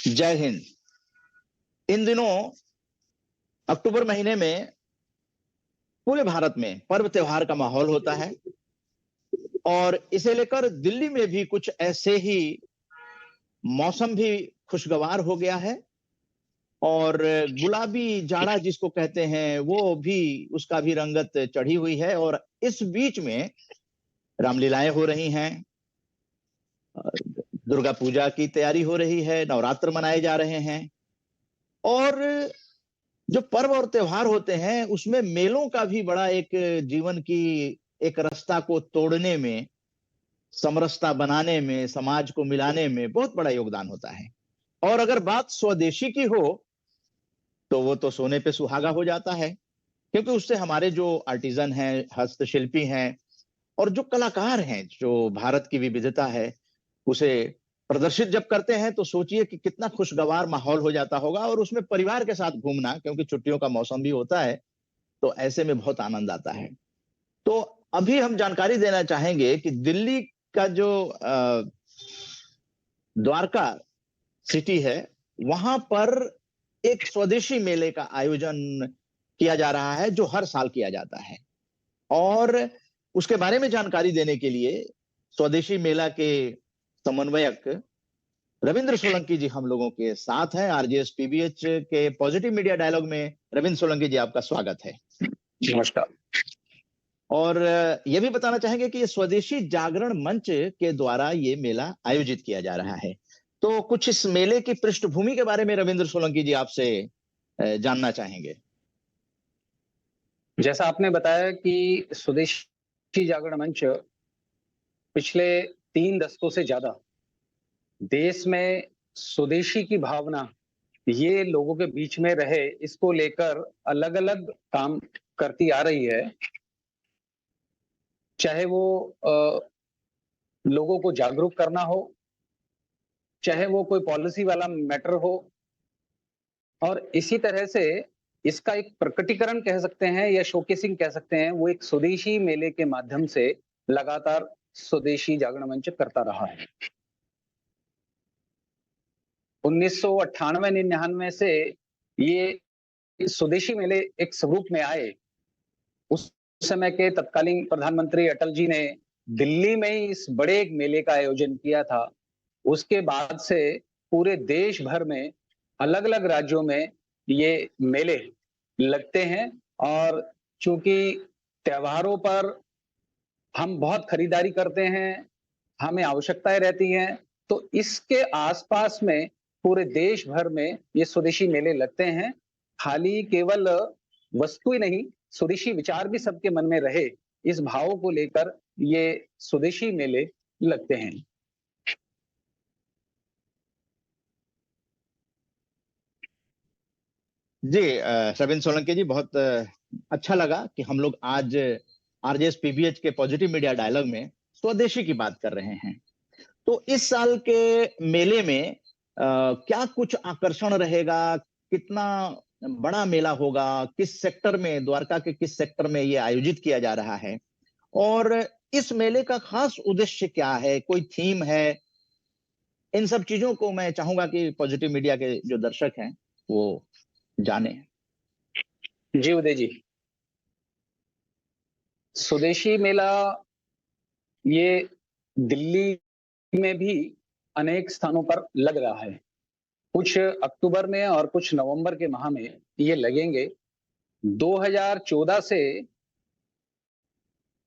जय हिंद। इन दिनों अक्टूबर महीने में पूरे भारत में पर्व त्योहार का माहौल होता है और इसे लेकर दिल्ली में भी कुछ ऐसे ही मौसम भी खुशगवार हो गया है और गुलाबी जाड़ा जिसको कहते हैं वो भी उसका भी रंगत चढ़ी हुई है। और इस बीच में रामलीलाएं हो रही हैं, दुर्गा पूजा की तैयारी हो रही है, नवरात्र मनाए जा रहे हैं और जो पर्व और त्योहार होते हैं उसमें मेलों का भी बड़ा एक जीवन की एक रास्ता को तोड़ने में, समरसता बनाने में, समाज को मिलाने में बहुत बड़ा योगदान होता है। और अगर बात स्वदेशी की हो तो वो तो सोने पे सुहागा हो जाता है, क्योंकि उससे हमारे जो आर्टिजन हैं, हस्तशिल्पी हैं और जो कलाकार हैं, जो भारत की विविधता है उसे प्रदर्शित जब करते हैं तो सोचिए कि कितना खुशगवार माहौल हो जाता होगा। और उसमें परिवार के साथ घूमना, क्योंकि छुट्टियों का मौसम भी होता है, तो ऐसे में बहुत आनंद आता है। तो अभी हम जानकारी देना चाहेंगे कि दिल्ली का जो द्वारका सिटी है वहां पर एक स्वदेशी मेले का आयोजन किया जा रहा है जो हर साल किया जाता है। और उसके बारे में जानकारी देने के लिए स्वदेशी मेला के समन्वयक रविंद्र सोलंकी जी हम लोगों के साथ हैं। आरजेएस पीबीएच के पॉजिटिव मीडिया डायलॉग में रविंद्र सोलंकी जी आपका स्वागत है। नमस्कार। और ये भी बताना चाहेंगे कि ये स्वदेशी जागरण मंच के द्वारा ये मेला आयोजित किया जा रहा है, तो कुछ इस मेले की पृष्ठभूमि के बारे में रविंद्र सोलंकी जी आपसे जानना चाहेंगे। जैसा आपने बताया कि स्वदेशी जागरण मंच पिछले 3 दशकों से ज्यादा देश में स्वदेशी की भावना ये लोगों के बीच में रहे, इसको लेकर अलग-अलग काम करती आ रही है। चाहे वो लोगों को जागरूक करना हो, चाहे वो कोई पॉलिसी वाला मैटर हो, और इसी तरह से इसका एक प्रकटीकरण कह सकते हैं या शोकेसिंग कह सकते हैं, वो एक स्वदेशी मेले के माध्यम से लगातार स्वदेशी जागरण मंच करता रहा है। 1998-99 से ये स्वदेशी मेले एक स्वरूप में आए। उस समय के तत्कालीन प्रधानमंत्री अटल जी ने दिल्ली में ही इस बड़े एक मेले का आयोजन किया था। उसके बाद से पूरे देश भर में अलग-अलग राज्यों में ये मेले लगते हैं, और चूंकि त्योहारों पर हम बहुत खरीदारी करते हैं, हमें आवश्यकताएं रहती हैं, तो इसके आसपास में पूरे देश भर में ये स्वदेशी मेले लगते हैं। खाली केवल वस्तु ही नहीं, स्वदेशी विचार भी सबके मन में रहे, इस भाव को लेकर ये स्वदेशी मेले लगते हैं। जी रविंद्र सोलंकी जी, बहुत अच्छा लगा कि हम लोग आज आरजेएस पीबीएच के पॉजिटिव मीडिया डायलॉग में स्वदेशी की बात कर रहे हैं। तो इस साल के मेले में क्या कुछ आकर्षण रहेगा, कितना बड़ा मेला होगा, किस सेक्टर में, द्वारका के किस सेक्टर में ये आयोजित किया जा रहा है और इस मेले का खास उद्देश्य क्या है, कोई थीम है? इन सब चीजों को मैं चाहूंगा कि पॉजिटिव मीडिया के जो दर्शक हैं वो जाने। जी उदय जी, स्वदेशी मेला ये दिल्ली में भी अनेक स्थानों पर लग रहा है। कुछ अक्टूबर में और कुछ नवंबर के माह में ये लगेंगे। 2014 से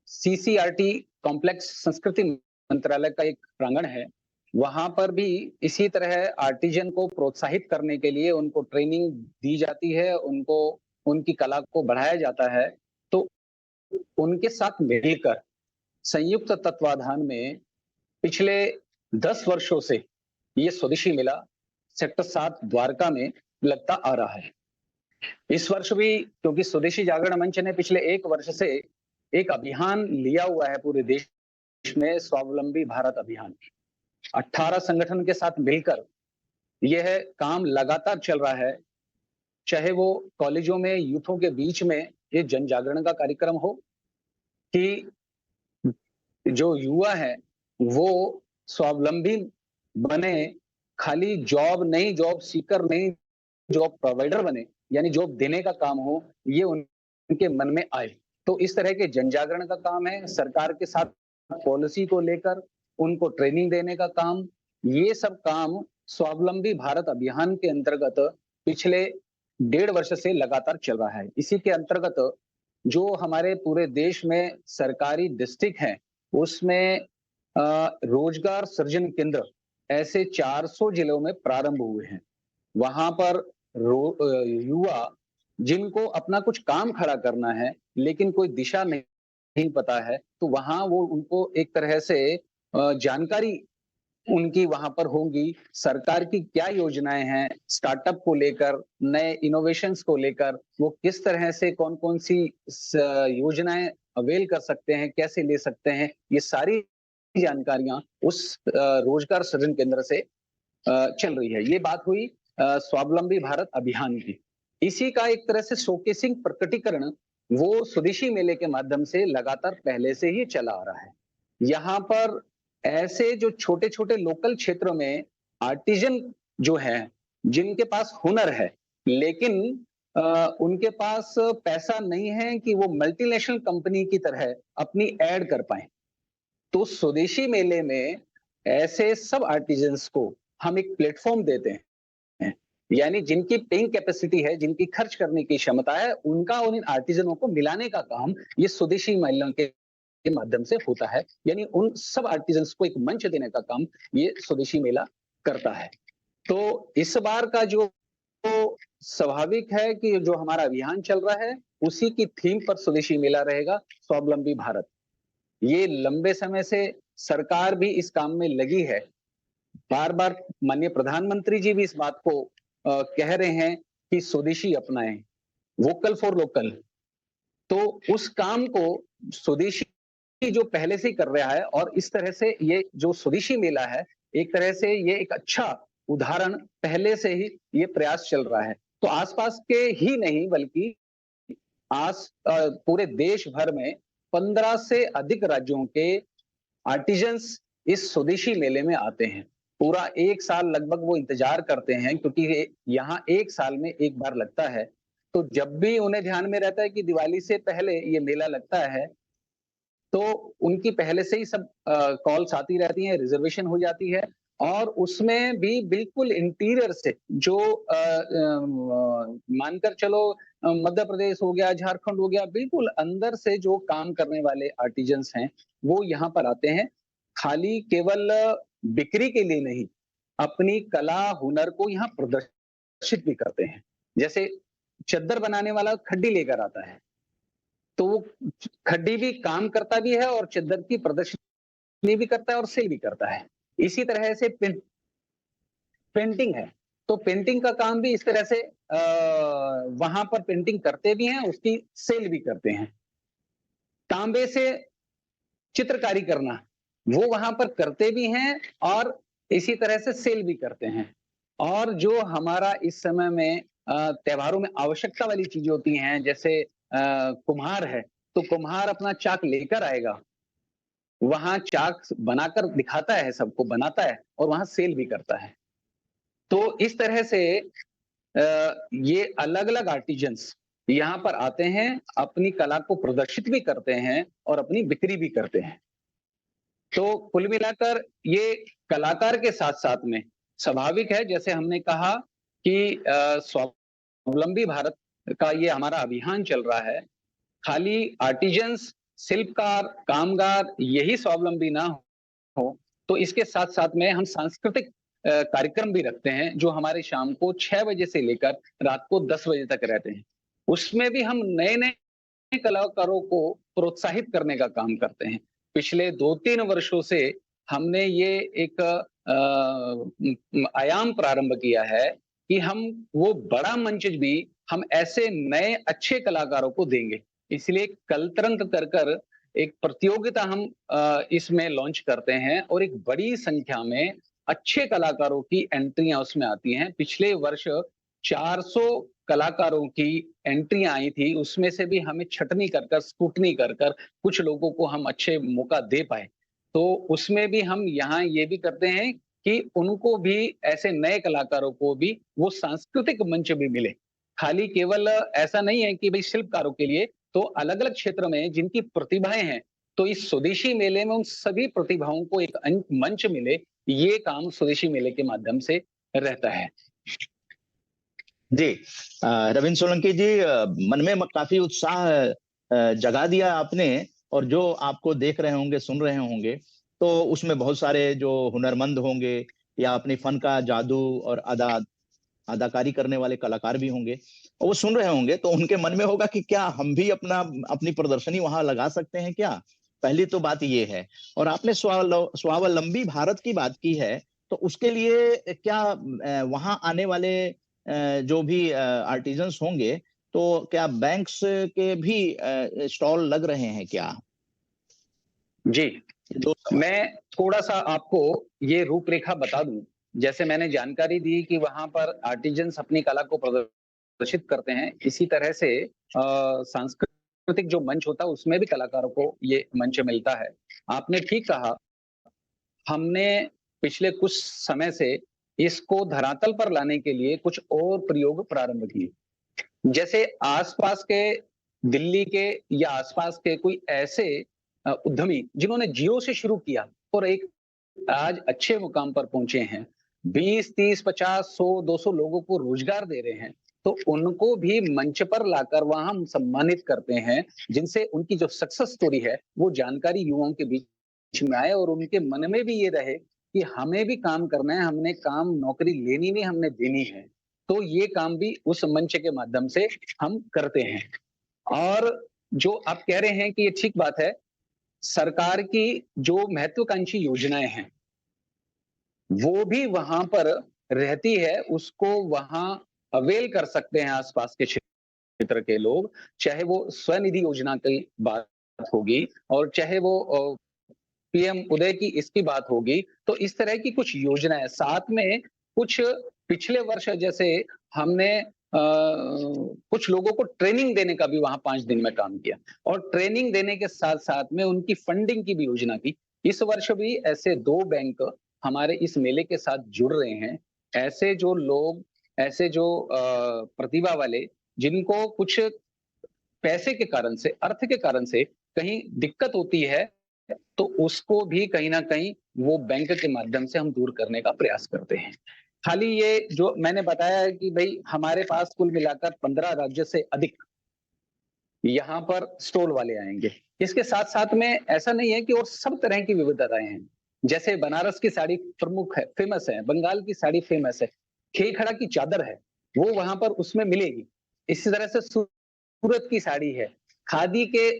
सीसीआरटी कॉम्प्लेक्स संस्कृति मंत्रालय का एक प्रांगण है, वहां पर भी इसी तरह आर्टिजन को प्रोत्साहित करने के लिए उनको ट्रेनिंग दी जाती है, उनको उनकी कला को बढ़ाया जाता है। तो उनके साथ मिलकर संयुक्त तत्वाधान में पिछले 10 वर्षों से ये स्वदेशी मेला सेक्टर 7 द्वारका में लगता आ रहा है। इस वर्ष भी, क्योंकि स्वदेशी जागरण मंच ने पिछले 1 वर्ष से एक अभियान लिया हुआ है पूरे देश में, स्वावलंबी भारत अभियान। 18 संगठन के साथ मिलकर यह काम लगातार चल रहा है। चाहे वो कॉलेजों में यूथों के बीच में ये जन जागरण का कार्यक्रम हो, कि जो युवा है वो स्वावलंबी बने, खाली जॉब नहीं, जॉब सीकर नहीं, जॉब प्रोवाइडर बने, यानी जॉब देने का काम हो, ये उनके मन में आए। तो इस तरह के जन जागरण का काम है, सरकार के साथ पॉलिसी को लेकर उनको ट्रेनिंग देने का काम, ये सब काम स्वावलंबी भारत अभियान के अंतर्गत पिछले 1.5 वर्ष से लगातार चल रहा है। इसी के अंतर्गत जो हमारे पूरे देश में सरकारी डिस्ट्रिक्ट हैं, उसमें रोजगार सृजन केंद्र ऐसे 400 जिलों में प्रारंभ हुए हैं। वहां पर युवा जिनको अपना कुछ काम खड़ा करना है, लेकिन कोई दिशा नहीं पता है, तो वहां वो उनको एक तरह से जानकारी उनकी वहां पर होंगी, सरकार की क्या योजनाएं हैं, स्टार्टअप को लेकर, नए इनोवेशंस को लेकर, वो किस तरह से कौन-कौन सी योजनाएं अवेल कर सकते हैं, कैसे ले सकते हैं, ये सारी जानकारियां उस रोजगार सृजन केंद्र से चल रही है। ये बात हुई स्वावलंबी भारत अभियान की। इसी का एक तरह से शोकेसिंग प्रकटीकरण वो स्वदेशी मेले के माध्यम से लगातार पहले से ही चला आ रहा है। यहाँ पर ऐसे जो छोटे-छोटे लोकल क्षेत्रों में आर्टिजन जो हैं, जिनके पास हुनर है, लेकिन उनके पास पैसा नहीं है कि वो मल्टीनेशनल कंपनी की तरह अपनी ऐड कर पाएँ। तो स्वदेशी मेले में ऐसे सब आर्टिजन्स को हम एक प्लेटफॉर्म देते हैं, यानी जिनकी पेइंग कैपेसिटी है, जिनकी खर्च करने की क्षमता है, उनका और इन आर्टिजनों को मिलाने का काम ये स्वदेशी मेलों के माध्यम से होता है। यानी उन सब आर्टिजन्स को एक मंच देने का काम ये स्वदेशी मेला करता है। तो इस बार का जो स्वाभाविक है कि जो हमारा अभियान चल रहा है, उसी की थीम पर स्वदेशी मेला रहेगा, स्वावलंबी भारत। ये लंबे समय से सरकार भी इस काम में लगी है। बार-बार माननीय प्रधानमंत्री जी भी इस बात को कह रहे हैं कि स्वदेशी अपनाएं, वोकल फॉर लोकल। तो उस काम को स्वदेशी जो पहले से ही कर रहा है और इस तरह से ये जो स्वदेशी मेला है, एक तरह से ये एक अच्छा उदाहरण पहले से ही ये प्रयास चल रहा है। तो आसपास के ही नहीं बल्कि पूरे देश भर में 15 से अधिक राज्यों के आर्टिजन्स इस स्वदेशी मेले में आते हैं। पूरा 1 साल लगभग वो इंतजार करते हैं क्योंकि यहाँ 1 साल में 1 बार लगता है। तो जब भी उन्हें ध्यान में रहता है कि दिवाली से पहले ये मेला लगता है, तो उनकी पहले से ही सब कॉल्स आती रहती हैं, रिजर्वेशन हो जाती है और उसमें भी बिल्कुल इंटीरियर से जो मानकर चलो मध्य प्रदेश हो गया, झारखंड हो गया, बिल्कुल अंदर से जो काम करने वाले आर्टिजन्स हैं, वो यहाँ पर आते हैं। खाली केवल बिक्री के लिए नहीं, अपनी कला, हुनर को यहाँ प्रदर्शित भी करते हैं। जैसे चद्दर बनाने वाला खड्डी लेकर आता है, तो वो खड्डी भी काम करता भी है और चद्दर की प्रदर्शनी भी करता है और सेल भी करता है। इसी तरह से पेंटिंग है, तो पेंटिंग का काम भी इस तरह से वहां पर पेंटिंग करते भी हैं, उसकी सेल भी करते हैं। तांबे से चित्रकारी करना, वो वहां पर करते भी हैं और इसी तरह से सेल भी करते हैं। और जो हमारा इस समय में त्योहारों में आवश्यकता वाली चीजें होती हैं, जैसे कुम्हार है, तो कुम्हार अपना चाक लेकर आएगा, वहां चाक बनाकर दिखाता है, सबको बनाता है और वहां सेल भी करता है। तो इस तरह से ये अलग-अलग आर्टिजन्स यहाँ पर आते हैं, अपनी कला को प्रदर्शित भी करते हैं और अपनी बिक्री भी करते हैं। तो कुल मिलाकर ये कलाकार के साथ-साथ में स्वाभाविक है, जैसे हमने कहा कि स्वावलंबी भारत का ये हमारा अभियान चल रहा है। खाली आर्टिजन्स, शिल्पकार, कामगार यही स्वावलंबी ना हो, तो इसके साथ-साथ में हम सांस्कृतिक कार्यक्रम भी रखते हैं, जो हमारे शाम को 6 बजे से लेकर रात को 10 बजे तक रहते हैं। उसमें भी हम नए-नए कलाकारों को प्रोत्साहित करने का काम करते हैं। पिछले 2-3 वर्षों से हमने ये एक आयाम प्रारंभ किया है कि हम वो बड़ा मंच भी हम ऐसे नए अच्छे कलाकारों को देंगे। इसलिए कल तरंग कर एक प्रतियोगिता हम इसमें लॉन्च करते हैं और एक बड़ी संख्या में अच्छे कलाकारों की एंट्रियां उसमें आती हैं। पिछले वर्ष 400 कलाकारों की एंट्रियां आई थी, उसमें से भी हमें छटनी कर स्क्रूटनी कर कुछ लोगों को हम अच्छे मौका दे पाए। तो उसमें भी हम यहाँ ये भी करते हैं कि उनको भी, ऐसे नए कलाकारों को भी वो सांस्कृतिक मंच भी मिले। खाली केवल ऐसा नहीं है कि भई शिल्पकारों के लिए, तो अलग-अलग क्षेत्र में जिनकी प्रतिभाएँ हैं, तो इस स्वदेशी मेले में उन सभी प्रतिभाओं को एक मंच मिले, ये काम स्वदेशी मेले के माध्यम से रहता है। जी। रविंद्र सोलंकी जी, मन में काफ़ी उत्साह जगा दिया आपने, और जो आपको देख रहे होंगे, सुन रहे होंगे, तो उसमें बहुत सारे जो हुनरमंद होंगे या अपनी फ़न का जादू और अदाकारी करने वाले कलाकार भी होंगे, और वो सुन रहे होंगे, तो उनके मन में होगा कि क्या हम भी अपनी प्रदर्शनी वहाँ लगा सकते हैं क्या? पहली तो बात ये है। और आपने स्वावलंबी भारत की बात की है, तो उसके लिए क्या वहाँ आने वाले जो भी आर्टिज़न्स होंगे, तो क्या बैंक्स के भी स्टॉल लग रहे हैं क्या? जी, दो सवाल। मैं थोड़ा-सा आपको ये रूपरेखा बता दूँ। जैसे मैंने जानकारी दी कि वहाँ पर आर्टिज़न्स अपनी कला को प्रदर्शित करते हैं, इसी तरह से सांस्कृतिक जो मंच होता है, उसमें भी कलाकारों को ये मंच मिलता है। आपने ठीक कहा, हमने पिछले कुछ समय से इसको धरातल पर लाने के लिए कुछ और प्रयोग प्रारंभ किए। जैसे आस-पास के, दिल्ली के या आस-पास के कोई ऐसे उद्यमी जिन्होंने ज़ीरो से शुरू किया और एक आज अच्छे मुकाम पर पहुँचे हैं। 20, 30, 50, 100, 200 लोगों को रोज़गार दे रहे हैं। तो उनको भी मंच पर लाकर वहाँ हम सम्मानित करते हैं, जिनसे उनकी जो सक्सेस स्टोरी है, वो जानकारी युवाओं के बीच में आए और उनके मन में भी ये रहे कि हमें भी काम करना है, हमने काम नौकरी लेनी नहीं, हमने देनी है। तो ये काम भी उस मंच के माध्यम से हम करते हैं। और जो आप कह रहे हैं कि ये ठीक बात है, सरकार की जो महत्वाकांक्षी योजनाएँ हैं, वो भी वहाँ पर रहती है, उसको वहाँ अवेल कर सकते हैं आस-पास के क्षेत्र के लोग, चाहे वो स्वनिधि योजना की बात होगी और चाहे वो पीएम उदय की इसकी बात होगी, तो इस तरह की कुछ योजनाएँ साथ में कुछ पिछले वर्ष जैसे हमने कुछ लोगों को ट्रेनिंग देने का भी वहाँ 5 दिन में काम किया और ट्रेनिंग देने के साथ-साथ में उनकी फंडिंग की भी योजना की। इस वर्ष भी ऐसे 2 बैंक हमारे इस मेले के साथ जुड़ रहे हैं। ऐसे जो लोग, ऐसे जो प्रतिभा वाले जिनको कुछ पैसे के कारण से, अर्थ के कारण से कहीं दिक्कत होती है, तो उसको भी कहीं न कहीं वो बैंक के माध्यम से हम दूर करने का प्रयास करते हैं। खाली ये जो मैंने बताया है कि भई हमारे पास कुल मिलाकर 15 राज्य से अधिक यहाँ पर स्टॉल वाले आएँगे। इसके साथ-साथ में ऐसा नहीं है कि और सब तरह की विविधताएँ हैं। जैसे बनारस की साड़ी प्रमुख है, फ़ेमस है, बंगाल की साड़ी फ़ेमस है, खेखड़ा की चादर है, वो वहाँ पर उसमें मिलेगी। इसी तरह से सूरत की साड़ी है, खादी के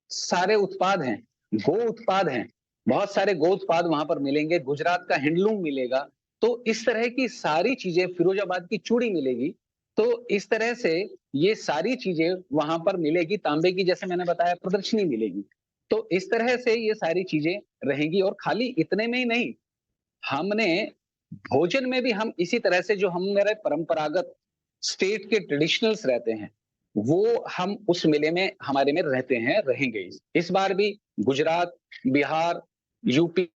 सारे उत्पाद हैं, गो उत्पाद हैं, बहुत सारे गो उत्पाद वहाँ पर मिलेंगे, गुजरात का हैंडलूम मिलेगा, तो इस तरह की सारी चीज़ें, फिरोज़ाबाद की चूड़ी मिलेगी, तो इस तरह से ये सारी चीज़ें वहाँ पर मिलेगी, तांबे की जैसे मैंने बताया प्रदर्शनी मिलेगी। तो इस तरह से ये सारी चीज़ें रहेंगी और खाली इतने में ही नहीं, हमने भोजन में भी हम इसी तरह से जो हम मेरे परंपरागत स्टेट के ट्रेडिशनल्स रहते हैं, वो हम उस मेले में हमारे में रहते हैं, रहेंगे। इस बार भी गुजरात, बिहार, यूपी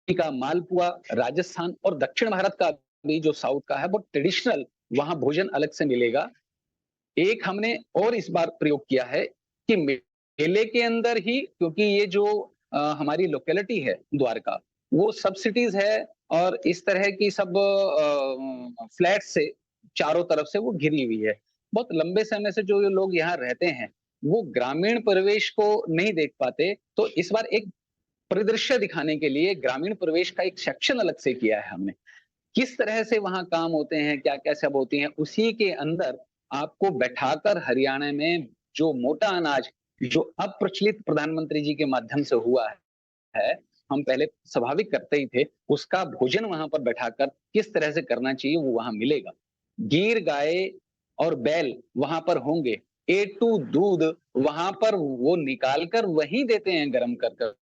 का मालपुआ, राजस्थान और दक्षिण भारत का भी जो साउथ का है, वो ट्रेडिशनल वहाँ भोजन अलग से मिलेगा। एक हमने और इस बार प्रयोग किया है कि मेले के अंदर ही, क्योंकि ये जो हमारी लोकेलिटी है द्वारका, वो सब सिटीज़ है और इस तरह की सब फ्लैट से चारों तरफ से वो घिरी हुई है। बहुत लंबे समय से जो ये लोग यहाँ रहते हैं, वो ग्रामीण परिवेश को नहीं देख पाते, तो इस बार एक परिदृश्य दिखाने के लिए ग्रामीण परिवेश का एक सेक्शन अलग से किया है हमने। किस तरह से वहाँ काम होते हैं, क्या-क्या सब होती हैं, उसी के अंदर आपको बैठाकर हरियाणा में जो मोटा अनाज, जो अप्रचलित प्रधानमंत्री जी के माध्यम से हुआ है, हम पहले स्वाभाविक करते ही थे, उसका भोजन वहाँ पर बैठाकर किस तरह से करना चाहिए वो वहाँ मिलेगा। गीर गाय और बैल वहाँ पर होंगे, ए टू दूध वहाँ पर वो निकाल कर वहीं देते हैं गरम कर कर।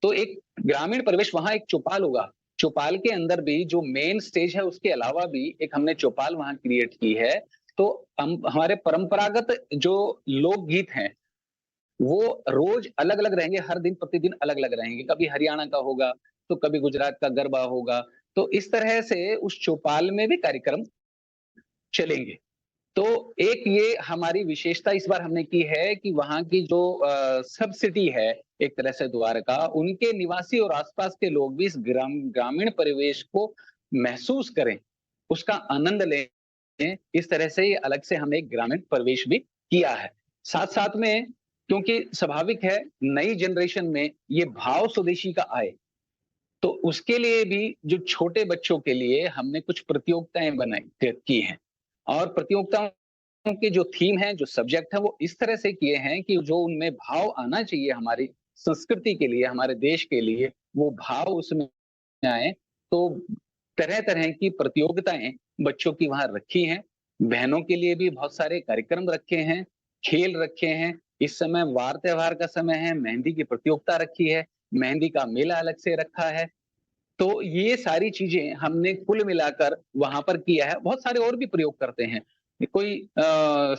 तो एक ग्रामीण परिवेश, वहाँ एक चौपाल होगा। चौपाल के अंदर भी जो मेन स्टेज है उसके अलावा भी एक हमने चौपाल वहाँ क्रिएट की है। तो हम हमारे परंपरागत जो लोकगीत हैं, वो रोज अलग-अलग रहेंगे, हर दिन प्रतिदिन अलग-अलग रहेंगे। कभी हरियाणा का होगा, तो कभी गुजरात का गरबा होगा, तो इस तरह से उस चौपाल में भी कार्यक्रम चलेंगे। तो एक ये हमारी विशेषता इस बार हमने की है कि वहाँ की जो सब सिटी है एक तरह से द्वारका, उनके निवासी और आसपास के लोग भी इस ग्रामीण परिवेश को महसूस करें, उसका आनंद लें। इस तरह से ये अलग से हमने एक ग्रामीण परिवेश भी किया है। साथ-साथ में क्योंकि स्वाभाविक है नई जनरेशन में ये भाव स्वदेशी का आए, तो उसके लिए भी जो छोटे बच्चों के लिए हमने कुछ प्रतियोगिताएँ बनाई की हैं और प्रतियोगिताओं के जो थीम है, जो सब्जेक्ट है, वो इस तरह से किए हैं कि जो उनमें भाव आना चाहिए हमारी संस्कृति के लिए, हमारे देश के लिए, वो भाव उसमें आए। तो तरह-तरह की प्रतियोगिताएँ बच्चों की वहाँ रखी हैं। बहनों के लिए भी बहुत सारे कार्यक्रम रखे हैं, खेल रखे हैं। इस समय वार-त्योहार का समय है, मेहंदी की प्रतियोगिता रखी है, मेहंदी का मेला अलग से रखा है। तो ये सारी चीज़ें हमने कुल मिलाकर वहाँ पर किया है। बहुत सारे और भी प्रयोग करते हैं। कोई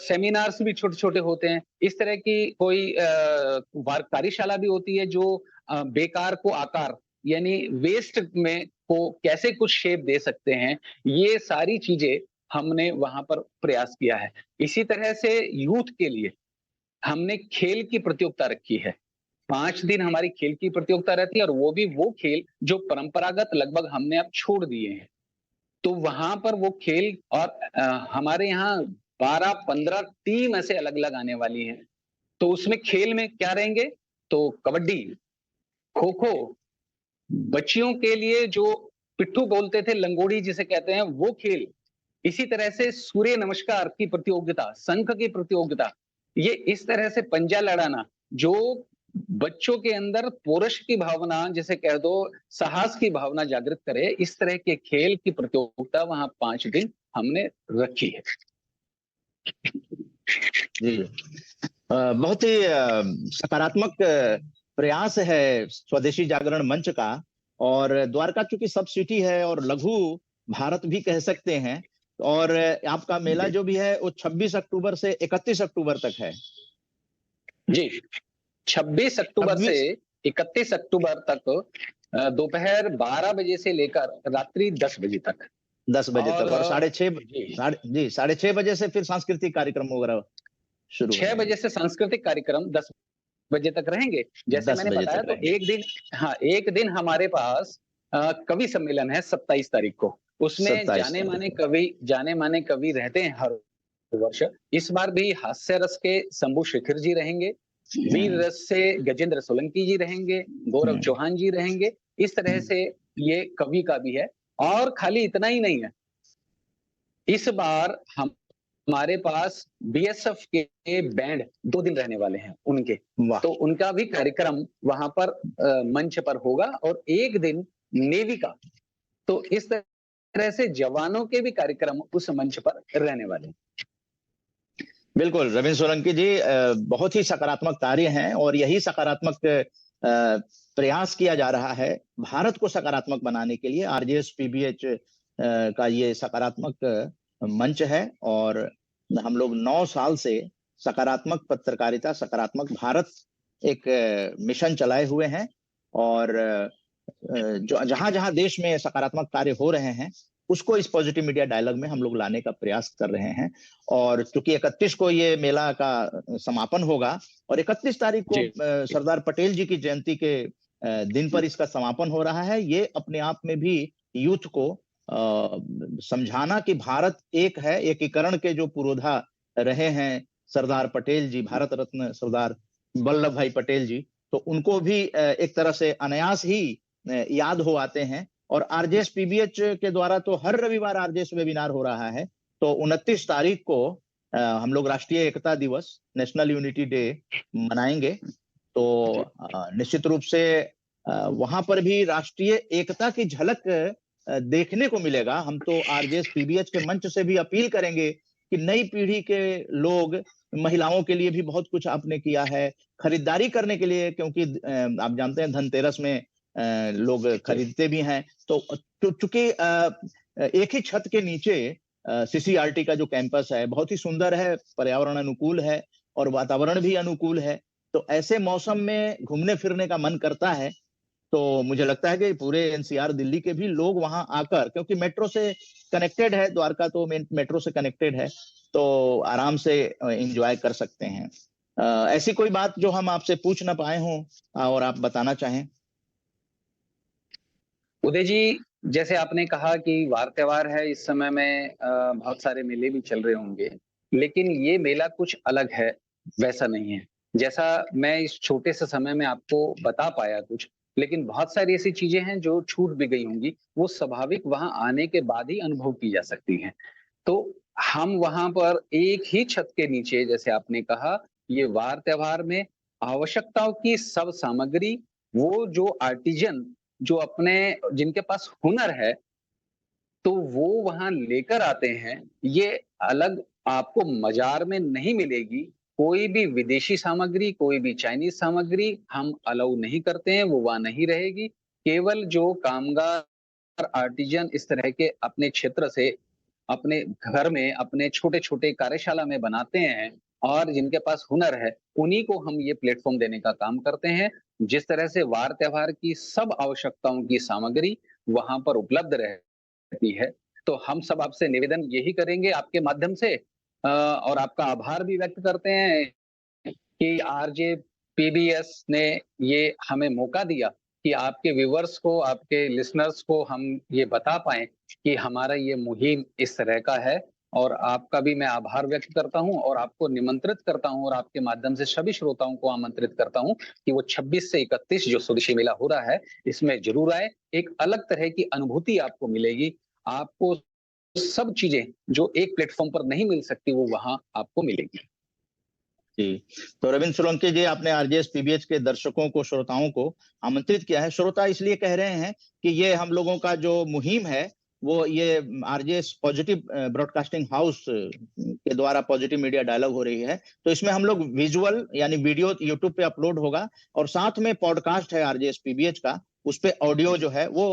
सेमिनार्स भी छोटे-छोटे होते हैं। इस तरह की कोई कार्यशाला भी होती है जो बेकार को आकार यानी वेस्ट में को कैसे कुछ शेप दे सकते हैं, ये सारी चीज़ें हमने वहाँ पर प्रयास किया है। इसी तरह से यूथ के लिए हमने खेल की प्रतियोगिता रखी है। 5 दिन हमारी खेल की प्रतियोगिता रहती है और वो भी वो खेल जो परंपरागत लगभग हमने अब छोड़ दिए हैं। तो वहाँ पर वो खेल और हमारे यहाँ 12-15 टीम ऐसे अलग-अलग आने वाली हैं। तो उसमें खेल में क्या रहेंगे? तो कबड्डी, खो-खो, बच्चियों के लिए जो पिट्ठू बोलते थे, लंगोड़ी जिसे कहते हैं, वो खेल। इसी तरह से सूर्य नमस्कार की प्रतियोगिता, शंख की प्रतियोगिता, ये इस तरह से पंजा लड़ाना, जो बच्चों के अंदर पौरुष की भावना जिसे कह दो, साहस की भावना जागृत करे, इस तरह के खेल की प्रतियोगिता वहाँ 5 दिन हमने रखी है। जी। बहुत ही सकारात्मक प्रयास है स्वदेशी जागरण मंच का। और द्वारका चूंकि सब सिटी है और लघु भारत भी कह सकते हैं। और आपका मेला जो भी है वो 26 अक्टूबर से 31 अक्टूबर तक है। जी, 26 अक्टूबर से 31 अक्टूबर तक दोपहर 12 बजे से लेकर रात्रि 10 बजे तक। 10 बजे तक और जी, 6:30 बजे से फिर सांस्कृतिक कार्यक्रम वगैरह शुरू 6 होंगे। बजे से सांस्कृतिक कार्यक्रम 10 बजे तक रहेंगे। जैसे 10 मैंने बजे बताया तक तो रहेंगे। एक दिन हमारे पास कवि सम्मेलन है 27 तारीख को। उसमें 27 तारीख को। जाने माने कवि रहते हैं हर वर्ष। इस बार भी हास्य रस के शंभू शेखर जी रहेंगे, वीर रस से गजेंद्र सोलंकी जी रहेंगे, गौरव चौहान जी रहेंगे। इस तरह से ये कवि का भी है और खाली इतना ही नहीं है। इस बार हमारे पास बीएसएफ के बैंड 2 दिन रहने वाले हैं उनके। वाह। तो उनका भी कार्यक्रम वहाँ पर मंच पर होगा और एक दिन नेवी का। तो इस तरह से जवानों के भी कार्यक्रम उस मंच पर रहने वाले हैं। बिल्कुल रविंद्र सोलंकी जी, बहुत ही सकारात्मक कार्य हैं और यही सकारात्मक प्रयास किया जा रहा है भारत को सकारात्मक बनाने के लिए। आरजेएस पीबीएच का ये सकारात्मक मंच है और हम लोग 9 साल से सकारात्मक पत्रकारिता, सकारात्मक भारत एक मिशन चलाए हुए हैं। और जो जहां-जहां देश में सकारात्मक कार्य हो रहे हैं उसको इस पॉजिटिव मीडिया डायलॉग में हम लोग लाने का प्रयास कर रहे हैं। और चूंकि 31 को ये मेला का समापन होगा और 31 तारीख को सरदार पटेल जी की जयंती के दिन पर इसका समापन हो रहा है। ये अपने आप में भी यूथ को समझाना कि भारत एक है, एकीकरण के जो पुरोधा रहे हैं सरदार पटेल जी, भारत रत्न सरदार वल्लभ भाई पटेल जी, तो उनको भी एक तरह से अनायास ही याद हो आते हैं। और आरजेएस पीबीएच के द्वारा तो हर रविवार आरजेएस वेबिनार हो रहा है। तो 29 तारीख को हम लोग राष्ट्रीय एकता दिवस, नेशनल यूनिटी डे मनाएंगे। तो निश्चित रूप से वहां पर भी राष्ट्रीय एकता की झलक देखने को मिलेगा। हम तो आरजेएस पीबीएच के मंच से भी अपील करेंगे कि नई पीढ़ी के लोग, महिलाओं के लिए भी बहुत कुछ आपने किया है, खरीदारी करने के लिए, क्योंकि आप जानते हैं धनतेरस में लोग खरीदते भी हैं। तो चूंकि एक ही छत के नीचे सीसीआरटी का जो कैंपस है बहुत ही सुंदर है, पर्यावरण अनुकूल है और वातावरण भी अनुकूल है। तो ऐसे मौसम में घूमने फिरने का मन करता है। तो मुझे लगता है कि पूरे एनसीआर दिल्ली के भी लोग वहां आकर, क्योंकि मेट्रो से कनेक्टेड है द्वारका, तो मेट्रो से कनेक्टेड है, तो आराम से एंजॉय कर सकते हैं। ऐसी कोई बात जो हम आपसे पूछ ना पाए हों और आप बताना चाहें? उदय जी, जैसे आपने कहा कि वार त्योहार है, इस समय में बहुत सारे मेले भी चल रहे होंगे, लेकिन ये मेला कुछ अलग है, वैसा नहीं है। जैसा मैं इस छोटे से समय में आपको बता पाया कुछ, लेकिन बहुत सारी ऐसी चीजें हैं जो छूट भी गई होंगी, वो स्वाभाविक वहां आने के बाद ही अनुभव की जा सकती हैं। तो हम वहां पर एक ही छत के नीचे, जैसे आपने कहा, ये वार त्योहार में आवश्यकताओं की सब सामग्री, वो जो आर्टिजन, जो अपने जिनके पास हुनर है, तो वो वहां लेकर आते हैं। ये अलग आपको बाजार में नहीं मिलेगी। कोई भी विदेशी सामग्री, कोई भी चाइनीज सामग्री हम अलाउ नहीं करते हैं, वो वहां नहीं रहेगी। केवल जो कामगार आर्टिजन इस तरह के अपने क्षेत्र से, अपने घर में, अपने छोटे-छोटे कार्यशाला में बनाते हैं और जिनके पास हुनर है, उन्हीं को हम ये प्लेटफ़ॉर्म देने का काम करते हैं। जिस तरह से वार त्योहार की सब आवश्यकताओं की सामग्री वहाँ पर उपलब्ध रहती है, तो हम सब आपसे निवेदन यही करेंगे आपके माध्यम से, और आपका आभार भी व्यक्त करते हैं कि आरजे पीबीएस ने ये हमें मौका दिया कि आपके व्यूअर्स को, आपके लिसनर्स को हम ये बता पाएँ कि हमारा ये मुहिम इस तरह का है। और आपका भी मैं आभार व्यक्त करता हूँ और आपको निमंत्रित करता हूँ और आपके माध्यम से सभी श्रोताओं को आमंत्रित करता हूँ कि वो 26 से 31 जो स्वदेशी मेला हो रहा है, इसमें ज़रूर आएँ। एक अलग तरह की अनुभूति आपको मिलेगी। आपको सब चीज़ें जो एक प्लेटफ़ॉर्म पर नहीं मिल सकती, वो वहाँ आपको मिलेगी। जी, तो रविंद्र सोलंकी जी, आपने आरजेएस पीबीएच के दर्शकों को, श्रोताओं को आमंत्रित किया है। श्रोता इसलिए कह रहे हैं कि ये हम लोगों का जो मुहिम है, वो ये आरजेएस पॉजिटिव ब्रॉडकास्टिंग हाउस के द्वारा पॉजिटिव मीडिया डायलॉग हो रही है। तो इसमें हम लोग विजुअल यानी वीडियो यूट्यूब पे अपलोड होगा और साथ में पॉडकास्ट है आरजेएस पीबीएच का, उस पे ऑडियो जो है वो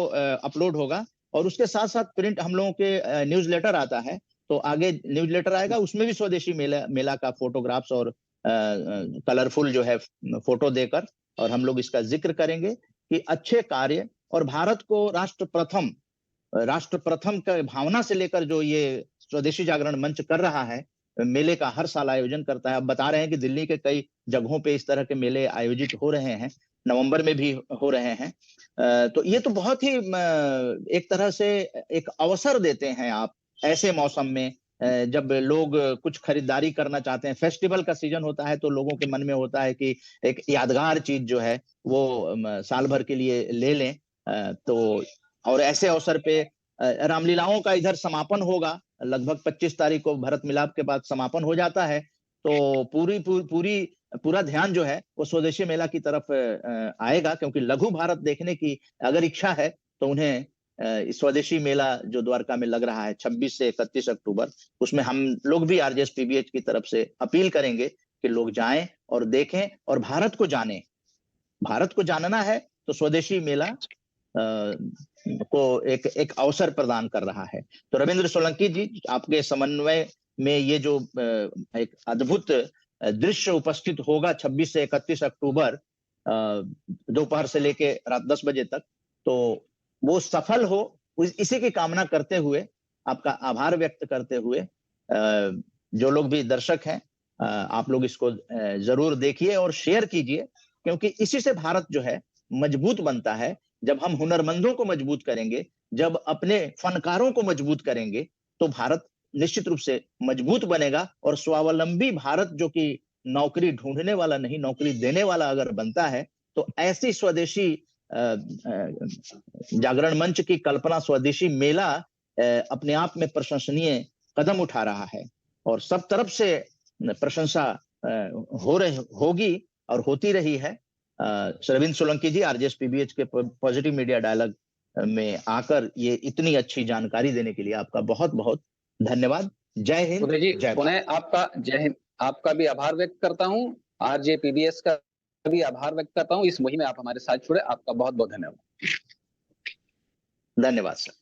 अपलोड होगा और उसके साथ-साथ प्रिंट हम लोगों के न्यूज़लेटर आता है, तो आगे न्यूज़लेटर आएगा, उसमें भी स्वदेशी मेला मेला का फोटोग्राफ्स और कलरफुल जो है फोटो देकर, और हम लोग इसका जिक्र करेंगे कि अच्छे कार्य और भारत को राष्ट्र प्रथम का भावना से लेकर जो ये स्वदेशी जागरण मंच कर रहा है, मेले का हर साल आयोजन करता है। अब बता रहे हैं कि दिल्ली के कई जगहों पे इस तरह के मेले आयोजित हो रहे हैं, नवंबर में भी हो रहे हैं। तो ये तो बहुत ही एक तरह से एक अवसर देते हैं आप ऐसे मौसम में, जब लोग कुछ खरीदारी करना चाहते हैं। फेस्टिवल का सीजन होता है तो लोगों के मन में होता है कि एक यादगार चीज जो है वो साल भर के लिए ले लें। तो और ऐसे अवसर पे रामलीलाओं का इधर समापन होगा, लगभग 25 तारीख को भरत मिलाप के बाद समापन हो जाता है। तो पूरा ध्यान जो है वो स्वदेशी मेला की तरफ आएगा, क्योंकि लघु भारत देखने की अगर इच्छा है तो उन्हें स्वदेशी मेला जो द्वारका में लग रहा है 26 से 31 अक्टूबर, उसमें हम लोग भी आरजेएस पीबीएच की तरफ से अपील करेंगे कि लोग जाएं और देखें और भारत को जानें। भारत को जानना है तो स्वदेशी मेला को एक एक अवसर प्रदान कर रहा है। तो रविंद्र सोलंकी जी, आपके समन्वय में ये जो एक अद्भुत दृश्य उपस्थित होगा 26 से 31 अक्टूबर दोपहर से लेके रात 10 बजे तक, तो वो सफल हो, इसी की कामना करते हुए, आपका आभार व्यक्त करते हुए, जो लोग भी दर्शक हैं, आप लोग इसको जरूर देखिए और शेयर कीजिए, क्योंकि इसी से भारत जो है मजबूत बनता है। जब हम हुनरमंदों को मजबूत करेंगे, जब अपने फनकारों को मजबूत करेंगे, तो भारत निश्चित रूप से मजबूत बनेगा और स्वावलंबी भारत, जो कि नौकरी ढूंढने वाला नहीं, नौकरी देने वाला अगर बनता है, तो ऐसी स्वदेशी जागरण मंच की कल्पना, स्वदेशी मेला अपने आप में प्रशंसनीय कदम उठा रहा है और सब तरफ से प्रशंसा होगी और होती रही है। रविंद्र सोलंकी जी, आरजेएस पीबीएच के पॉजिटिव मीडिया डायलॉग में आकर ये इतनी अच्छी जानकारी देने के लिए आपका बहुत बहुत धन्यवाद। जय हिंद, उदय जी, जय भारत। पुनः आपका जय हिंद, आपका भी आभार व्यक्त करता हूँ। आरजे पीबीएस का भी आभार व्यक्त करता हूँ। इस मुहिम में आप हमारे साथ जुड़े, आपका बहुत बहुत धन्यवाद। धन्यवाद सर।